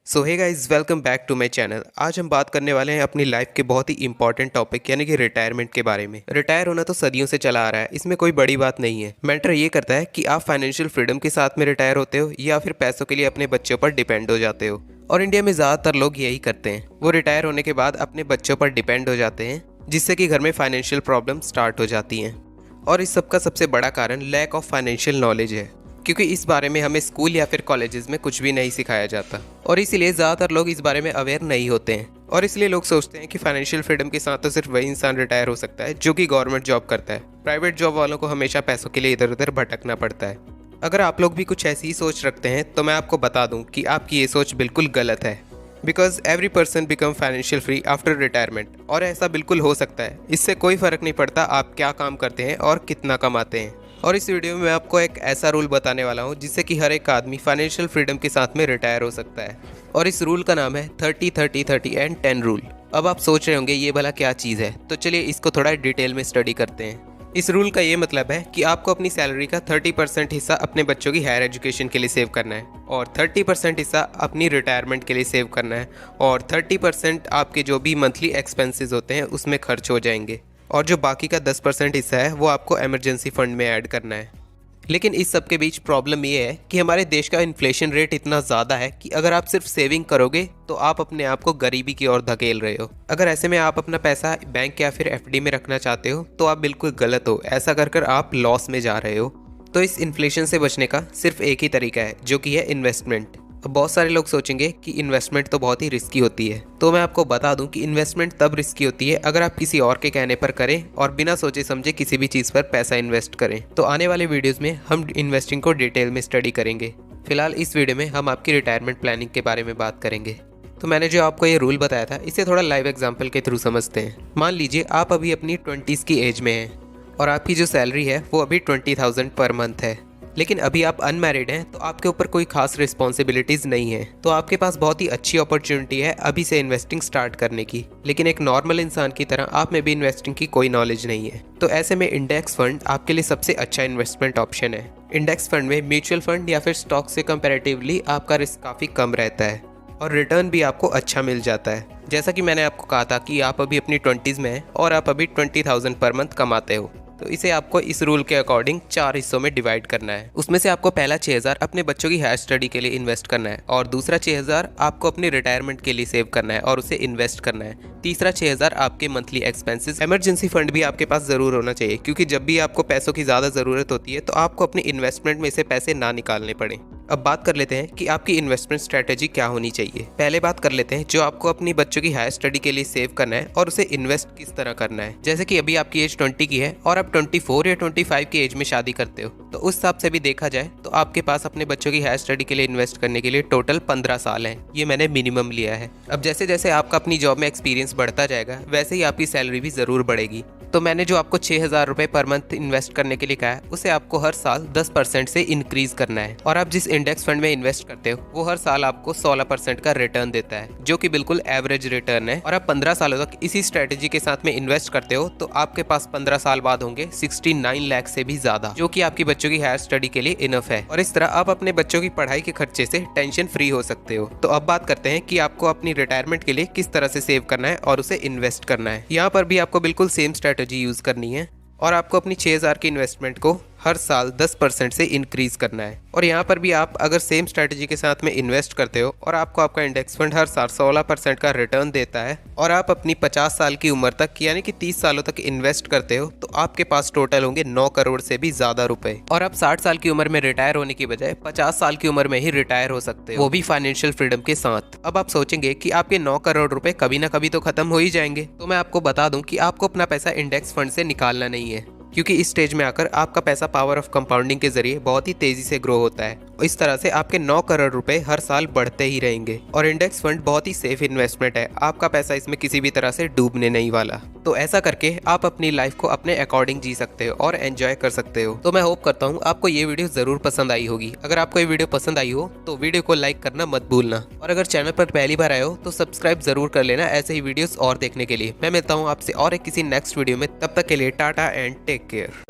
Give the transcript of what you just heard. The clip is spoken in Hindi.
So hey guys, welcome back to my channel. आज हम बात करने वाले हैं अपनी लाइफ के बहुत ही इंपॉर्टेंट टॉपिक यानी कि रिटायरमेंट के बारे में। रिटायर होना तो सदियों से चला आ रहा है, इसमें कोई बड़ी बात नहीं है। मैटर ये करता है कि आप फाइनेंशियल फ्रीडम के साथ में रिटायर होते हो या फिर पैसों के लिए अपने बच्चों पर डिपेंड हो जाते हो। और इंडिया में ज़्यादातर लोग यही करते हैं, वो रिटायर होने के बाद अपने बच्चों पर डिपेंड हो जाते हैं, जिससे कि घर में फाइनेंशियल प्रॉब्लम स्टार्ट हो जाती हैं। और इस सब का सबसे बड़ा कारण लैक ऑफ फाइनेंशियल नॉलेज है, क्योंकि इस बारे में हमें स्कूल या फिर कॉलेजेस में कुछ भी नहीं सिखाया जाता और इसीलिए ज़्यादातर लोग इस बारे में अवेयर नहीं होते हैं। और इसलिए लोग सोचते हैं कि फाइनेंशियल फ्रीडम के साथ तो सिर्फ वही इंसान रिटायर हो सकता है जो कि गवर्नमेंट जॉब करता है। प्राइवेट जॉब वालों को हमेशा पैसों के लिए इधर उधर भटकना पड़ता है। अगर आप लोग भी कुछ ऐसी ही सोच रखते हैं तो मैं आपको बता दूं कि आपकी ये सोच बिल्कुल गलत है। Because every person become financial free after retirement, और ऐसा बिल्कुल हो सकता है। इससे कोई फ़र्क नहीं पड़ता आप क्या काम करते हैं और कितना कमाते हैं। और इस वीडियो में मैं आपको एक ऐसा रूल बताने वाला हूँ जिससे कि हर एक आदमी फाइनेंशियल फ्रीडम के साथ में रिटायर हो सकता है। और इस रूल का नाम है 30-30-30 एंड 10 रूल। अब आप सोच रहे होंगे ये भला क्या चीज़ है, तो चलिए इसको थोड़ा डिटेल में स्टडी करते हैं। इस रूल का ये मतलब है कि आपको अपनी सैलरी का 30% हिस्सा अपने बच्चों की हायर एजुकेशन के लिए सेव करना है, और 30% हिस्सा अपनी रिटायरमेंट के लिए सेव करना है, और 30% आपके जो भी मंथली एक्सपेंसेस होते हैं उसमें खर्च हो जाएंगे, और जो बाकी का 10% हिस्सा है वो आपको इमरजेंसी फंड में ऐड करना है। लेकिन इस सब के बीच प्रॉब्लम ये है कि हमारे देश का इन्फ्लेशन रेट इतना ज़्यादा है कि अगर आप सिर्फ सेविंग करोगे तो आप अपने आप को गरीबी की ओर धकेल रहे हो। अगर ऐसे में आप अपना पैसा बैंक या फिर एफडी में रखना चाहते हो तो आप बिल्कुल गलत हो। ऐसा कर कर आप लॉस में जा रहे हो। तो इस इन्फ्लेशन से बचने का सिर्फ एक ही तरीका है, जो कि है इन्वेस्टमेंट। अब बहुत सारे लोग सोचेंगे कि इन्वेस्टमेंट तो बहुत ही रिस्की होती है, तो मैं आपको बता दूं कि इन्वेस्टमेंट तब रिस्की होती है अगर आप किसी और के कहने पर करें और बिना सोचे समझे किसी भी चीज़ पर पैसा इन्वेस्ट करें। तो आने वाले वीडियोस में हम इन्वेस्टिंग को डिटेल में स्टडी करेंगे। फिलहाल इस वीडियो में हम आपकी रिटायरमेंट प्लानिंग के बारे में बात करेंगे। तो मैंने जो आपको ये रूल बताया था इसे थोड़ा लाइव एग्जाम्पल के थ्रू समझते हैं। मान लीजिए आप अभी अपनी 20s की एज में हैं और आपकी जो सैलरी है वो अभी 20,000 पर मंथ है, लेकिन अभी आप अनमैरिड हैं तो आपके ऊपर कोई खास रिस्पॉन्सिबिलिटीज़ नहीं है। तो आपके पास बहुत ही अच्छी अपॉर्चुनिटी है अभी से इन्वेस्टिंग स्टार्ट करने की। लेकिन एक नॉर्मल इंसान की तरह आप में भी इन्वेस्टिंग की कोई नॉलेज नहीं है, तो ऐसे में इंडेक्स फंड आपके लिए सबसे अच्छा इन्वेस्टमेंट ऑप्शन है। इंडेक्स फंड में म्यूचुअल फंड या फिर स्टॉक से कंपैरेटिवली आपका रिस्क काफ़ी कम रहता है और रिटर्न भी आपको अच्छा मिल जाता है। जैसा कि मैंने आपको कहा था कि आप अभी अपनी 20s में हैं और आप अभी 20,000 पर मंथ कमाते हो, तो इसे आपको इस रूल के अकॉर्डिंग 4 हिस्सों में डिवाइड करना है। उसमें से आपको पहला 6,000 अपने बच्चों की हायर स्टडी के लिए इन्वेस्ट करना है, और दूसरा 6,000 आपको अपनी रिटायरमेंट के लिए सेव करना है और उसे इन्वेस्ट करना है। तीसरा 6,000 आपके मंथली एक्सपेंसेस। इमरजेंसी फंड भी आपके पास ज़रूर होना चाहिए, क्योंकि जब भी आपको पैसों की ज़्यादा ज़रूरत होती है तो आपको अपने इन्वेस्टमेंट में से पैसे ना निकालने पड़े। अब बात कर लेते हैं कि आपकी इन्वेस्टमेंट स्ट्रेटेजी क्या होनी चाहिए। पहले बात कर लेते हैं जो आपको अपनी बच्चों की हायर स्टडी के लिए सेव करना है और उसे इन्वेस्ट किस तरह करना है। जैसे कि अभी आपकी एज 20 की है और आप 24 या 25 की एज में शादी करते हो, तो उस हिसाब से भी देखा जाए तो आपके पास अपने बच्चों की हायर स्टडी के लिए इन्वेस्ट करने के लिए टोटल 15 साल हैं। ये मैंने मिनिमम लिया है। अब जैसे जैसे आपका अपनी जॉब में एक्सपीरियंस बढ़ता जाएगा वैसे ही आपकी सैलरी भी ज़रूर बढ़ेगी। तो मैंने जो आपको 6,000 रुपये पर मंथ इन्वेस्ट करने के लिए कहा है उसे आपको हर साल 10% से इंक्रीज करना है। और आप जिस इंडेक्स फंड में इन्वेस्ट करते हो वो हर साल आपको 16% का रिटर्न देता है, जो कि बिल्कुल एवरेज रिटर्न है। और आप 15 सालों तक इसी स्ट्रेटेजी के साथ में इन्वेस्ट करते हो तो आपके पास 15 साल बाद होंगे 69 लाख से भी ज्यादा, जो कि आपकी बच्चों की हायर स्टडी के लिए इनफ है। और इस तरह आप अपने बच्चों की पढ़ाई के खर्चे से टेंशन फ्री हो सकते हो। तो अब बात करते हैं कि आपको अपनी रिटायरमेंट के लिए किस तरह से सेव करना है और उसे इन्वेस्ट करना है। यहाँ पर भी आपको बिल्कुल सेम स्ट्रेटेजी यूज करनी है और आपको अपनी 6,000 की इन्वेस्टमेंट को हर साल 10% से इंक्रीज करना है। और यहाँ पर भी आप अगर सेम स्ट्रेटेजी के साथ में इन्वेस्ट करते हो और आपको आपका इंडेक्स फंड हर साल 16% का रिटर्न देता है और आप अपनी 50 साल की उम्र तक यानी कि 30 सालों तक इन्वेस्ट करते हो, तो आपके पास टोटल होंगे 9 करोड़ से भी ज्यादा रुपए। और आप 60 साल की उम्र में रिटायर होने की बजाय 50 साल की उम्र में ही रिटायर हो सकते हो, वो भी फाइनेंशियल फ्रीडम के साथ। अब आप सोचेंगे कि आपके 9 करोड़ रुपए कभी ना कभी तो खत्म हो ही जाएंगे, तो मैं आपको बता दूं कि आपको अपना पैसा इंडेक्स फंड से निकालना नहीं है, क्योंकि इस स्टेज में आकर आपका पैसा पावर ऑफ कंपाउंडिंग के जरिए बहुत ही तेजी से ग्रो होता है। इस तरह से आपके 9 करोड़ रुपए हर साल बढ़ते ही रहेंगे। और इंडेक्स फंड बहुत ही सेफ इन्वेस्टमेंट है, आपका पैसा इसमें किसी भी तरह से डूबने नहीं वाला। तो ऐसा करके आप अपनी लाइफ को अपने अकॉर्डिंग जी सकते हो और एंजॉय कर सकते हो। तो मैं होप करता हूँ आपको ये वीडियो जरूर पसंद आई होगी। अगर आपको ये वीडियो पसंद आई हो तो वीडियो को लाइक करना मत भूलना, और अगर चैनल पर पहली बार आए हो तो सब्सक्राइब जरूर कर लेना ऐसे ही वीडियोस और देखने के लिए। मैं मिलता हूँ आपसे और एक किसी नेक्स्ट वीडियो में, तब तक के लिए टाटा एंड टेक केयर।